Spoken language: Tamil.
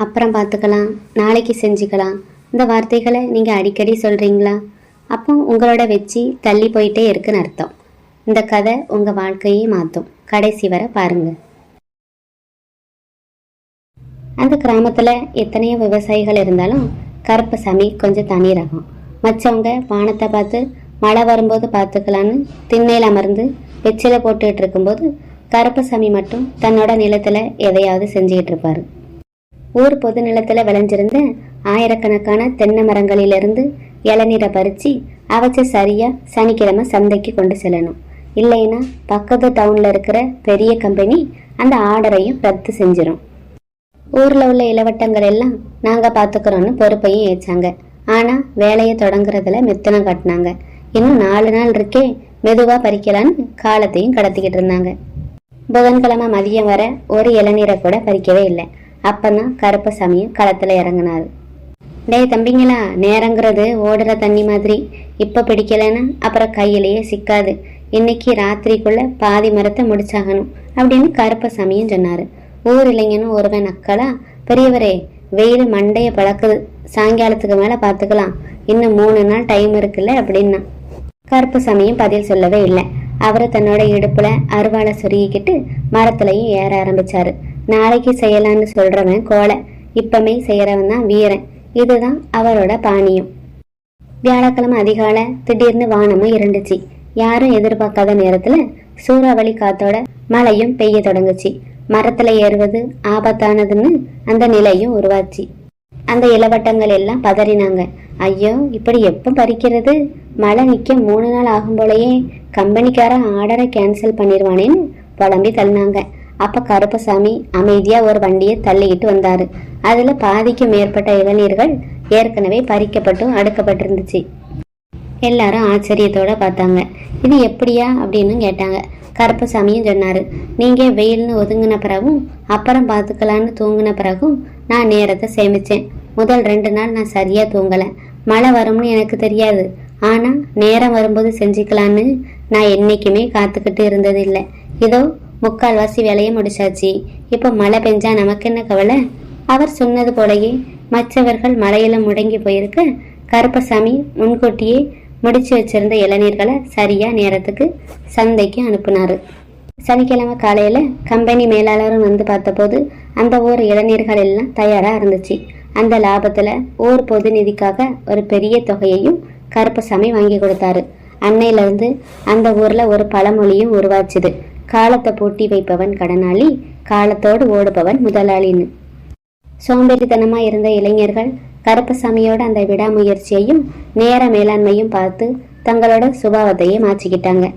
அப்புறம் பார்த்துக்கலாம், நாளைக்கு செஞ்சுக்கலாம், இந்த வார்த்தைகளை நீங்கள் அடிக்கடி சொல்கிறீங்களா? அப்போ உங்களோட வெற்றி தள்ளி போயிட்டே இருக்குன்னு அர்த்தம். இந்த கதை உங்கள் வாழ்க்கையை மாற்றும். கடைசி வரை பாருங்கள். அந்த கிராமத்தில் எத்தனையோ விவசாயிகள் இருந்தாலும் கருப்பசாமி கொஞ்சம் தனி ரகம். மற்றவங்க வானத்தை பார்த்து மழை வரும்போது பார்த்துக்கலான்னு திண்ணையில் அமர்ந்து வெச்சில போட்டுட்டு இருக்கும்போது கருப்பசாமி மட்டும் தன்னோட நிலத்தில் எதையாவது செஞ்சுக்கிட்டு இருப்பார். ஊர் பொது நிலத்தில் விளைஞ்சிருந்த ஆயிரக்கணக்கான தென்னை மரங்களிலிருந்து இளநீரை பறித்து அவற்றை சரியாக சனிக்கிழமை சந்தைக்கு கொண்டு செல்லணும். இல்லைன்னா பக்கத்து டவுனில் இருக்கிற பெரிய கம்பெனி அந்த ஆர்டரையும் ரத்து செஞ்சிடும். ஊரில் உள்ள இளவட்டங்கள் எல்லாம் நாங்கள் பார்த்துக்கிறோன்னு பொறுப்பையும் ஏற்றாங்க. ஆனால் வேலையை தொடங்குறதுல மெத்தனம் காட்டினாங்க. இன்னும் 4 நாள் இருக்கே, மெதுவாக பறிக்கலான்னு காலத்தையும் கடத்திக்கிட்டு இருந்தாங்க. புதன்கிழமை மதியம் வர ஒரு இளநீரை கூட பறிக்கவே இல்லை. அப்போதான் கருப்பசாமியும் களத்தில் இறங்கினாரு. டேய் தம்பிங்களா, நேரங்கிறது ஓடுற தண்ணி மாதிரி. இப்போ பிடிக்கலைன்னா அப்புறம் கையிலேயே சிக்காது. இன்னைக்கு ராத்திரிக்குள்ள பாதி மரத்தை முடிச்சாகணும் அப்படின்னு கருப்பசாமியும் சொன்னார். ஊர் இளைஞனும் ஒருவன் அக்களா, பெரியவரே வெயில் மண்டைய பழக்குது, சாயங்காலத்துக்கு மேலே பார்த்துக்கலாம், இன்னும் 3 நாள் டைம் இருக்குல்ல அப்படின்னா. கருப்பசாமியும் பதில் சொல்லவே இல்லை. அவரை தன்னோட இடுப்புல அருவாளை சொருகிக்கிட்டு மரத்துலையும் ஏற ஆரம்பிச்சாரு. நாளைக்கு செய்யலான்னு சொல்றவன் கோலை, இப்பமே செய்யறவன் தான் வீரன். இதுதான் அவரோட பாணியம். வியாழக்கிழமை அதிகாலை திடீர்னு வானமும் இருண்டுச்சு. யாரும் எதிர்பார்க்காத நேரத்துல சூறாவளி காத்தோட மழையும் பெய்ய தொடங்குச்சு. மரத்துல ஏறுவது ஆபத்தானதுன்னு அந்த நிலையும் உருவாச்சு. அந்த இளவட்டங்கள் எல்லாம் பதறினாங்க. ஐயோ, இப்படி எப்போ பறிக்கிறது? மழை நிற்க 3 நாள் ஆகும் போலயே, கம்பெனிக்கார ஆர்டரை கேன்சல் பண்ணிடுவானேன்னு புலம்பி தள்ளினாங்க. அப்போ கருப்பசாமி அமைதியாக ஒரு வண்டியை தள்ளிக்கிட்டு வந்தார். அதில் பாதிக்கும் மேற்பட்ட இளநீர்கள் ஏற்கனவே பறிக்கப்பட்டும் அடுக்கப்பட்டிருந்துச்சு. எல்லாரும் ஆச்சரியத்தோடு பார்த்தாங்க. இது எப்படியா அப்படின்னு கேட்டாங்க. கருப்பசாமியும் சொன்னார், நீங்கள் வெயில்னு ஒதுங்கின பிறகும் அப்புறம் பார்த்துக்கலான்னு தூங்கின பிறகும் நான் நேரத்தை சேமித்தேன். முதல் 2 நாள் நான் சரியாக தூங்கலை. மழை வரும்னு எனக்கு தெரியாது. ஆனால் நேரம் வரும்போது செஞ்சுக்கலான்னு நான் என்றைக்குமே காத்துக்கிட்டு இருந்தது இல்லை. இதோ 3/4 வேலையை முடிச்சாச்சு. இப்போ மழை பெஞ்சா நமக்கு என்ன கவலை? அவர் சொன்னது போலயே மற்றவர்கள் மழையில முடங்கி போயிருக்க கருப்பசாமி முன்கூட்டியே முடிச்சு வச்சிருந்த இளநீர்களை சரியா நேரத்துக்கு சந்தைக்கு அனுப்புனாரு. சனிக்கிழமை காலையில கம்பெனி மேலாளரும் வந்து பார்த்தபோது அந்த ஊர் இளநீர்கள் எல்லாம் தயாரா இருந்துச்சு. அந்த லாபத்துல ஊர் பொது நிதிக்காக ஒரு பெரிய தொகையையும் கருப்பசாமி வாங்கி கொடுத்தாரு. அன்னையிலிருந்து அந்த ஊர்ல ஒரு பழமொழியும் உருவாச்சுது. காலத்தை பூட்டி வைப்பவன் கடனாளி, காலத்தோடு ஓடுபவன் முதலாளின்னு. சோம்பேறித்தனமா இருந்த இளைஞர்கள் கருப்பசாமியோட அந்த விடாமுயற்சியையும் நேர மேலாண்மையும் பார்த்து தங்களோட சுபாவத்தையே மாற்றிக்கிட்டாங்க.